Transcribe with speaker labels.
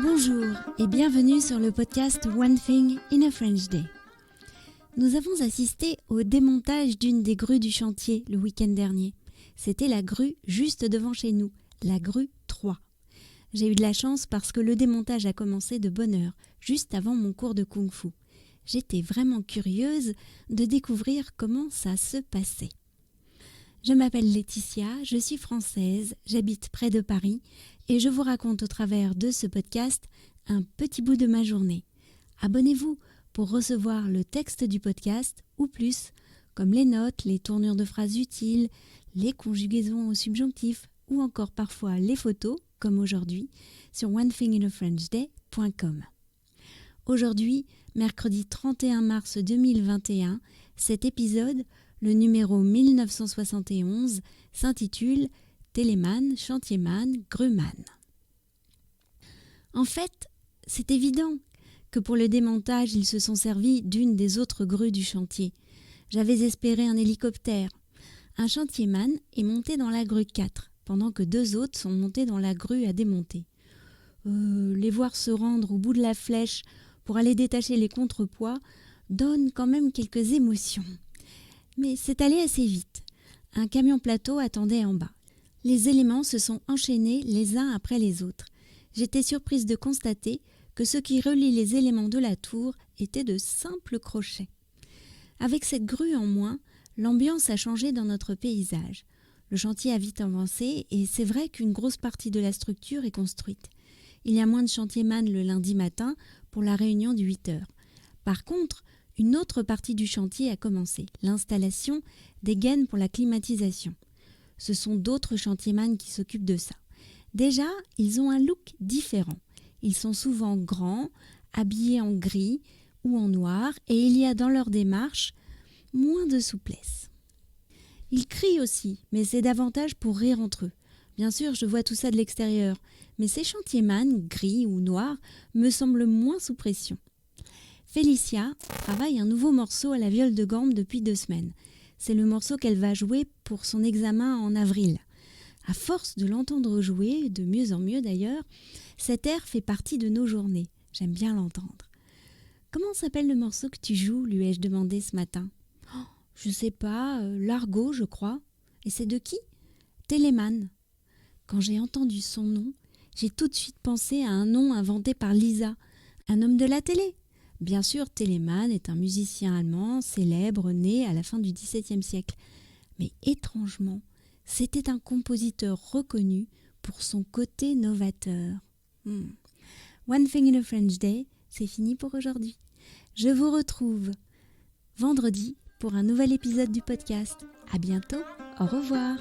Speaker 1: Bonjour et bienvenue sur le podcast One Thing in a French Day. Nous avons assisté au démontage d'une des grues du chantier le week-end dernier. C'était la grue juste devant chez nous, la grue 3. J'ai eu de la chance parce que le démontage a commencé de bonne heure, juste avant mon cours de Kung-Fu. J'étais vraiment curieuse de découvrir comment ça se passait. Je m'appelle Laetitia, je suis française, j'habite près de Paris et je vous raconte au travers de ce podcast un petit bout de ma journée. Abonnez-vous pour recevoir le texte du podcast ou plus, comme les notes, les tournures de phrases utiles, les conjugaisons au subjonctif ou encore parfois les photos, comme aujourd'hui, sur onethinginafrenchday.com. Aujourd'hui, mercredi 31 mars 2021, cet épisode, le numéro 1971, s'intitule « Téléman, chantierman, grueman ». En fait, c'est évident que pour le démontage, ils se sont servis d'une des autres grues du chantier. J'avais espéré un hélicoptère. Un chantierman est monté dans la grue 4, pendant que deux autres sont montés dans la grue à démonter. Les voir se rendre au bout de la flèche pour aller détacher les contrepoids donne quand même quelques émotions. Mais c'est allé assez vite. Un camion plateau attendait en bas. Les éléments se sont enchaînés les uns après les autres. J'étais surprise de constater que ce qui relie les éléments de la tour étaient de simples crochets. Avec cette grue en moins, l'ambiance a changé dans notre paysage. Le chantier a vite avancé et c'est vrai qu'une grosse partie de la structure est construite. Il y a moins de chantierman le lundi matin pour la réunion de 8 heures. Par contre, une autre partie du chantier a commencé, l'installation des gaines pour la climatisation. Ce sont d'autres chantierman qui s'occupent de ça. Déjà, ils ont un look différent. Ils sont souvent grands, habillés en gris ou en noir et il y a dans leur démarche moins de souplesse. Ils crient aussi, mais c'est davantage pour rire entre eux. Bien sûr, je vois tout ça de l'extérieur, mais ces chantierman, gris ou noirs, me semblent moins sous pression. Félicia travaille un nouveau morceau à la viole de gamme depuis 2 semaines. C'est le morceau qu'elle va jouer pour son examen en avril. À force de l'entendre jouer, de mieux en mieux d'ailleurs, cet air fait partie de nos journées. J'aime bien l'entendre. « Comment s'appelle le morceau que tu joues ?» lui ai-je demandé ce matin. « Je sais pas, Largo, je crois. » Et c'est de qui ? Téléman. Quand j'ai entendu son nom, j'ai tout de suite pensé à un nom inventé par Lisa, un homme de la télé. Bien sûr, Téléman est un musicien allemand célèbre né à la fin du XVIIe siècle. Mais étrangement, c'était un compositeur reconnu pour son côté novateur. One Thing in a French Day, c'est fini pour aujourd'hui. Je vous retrouve vendredi pour un nouvel épisode du podcast. À bientôt, au revoir.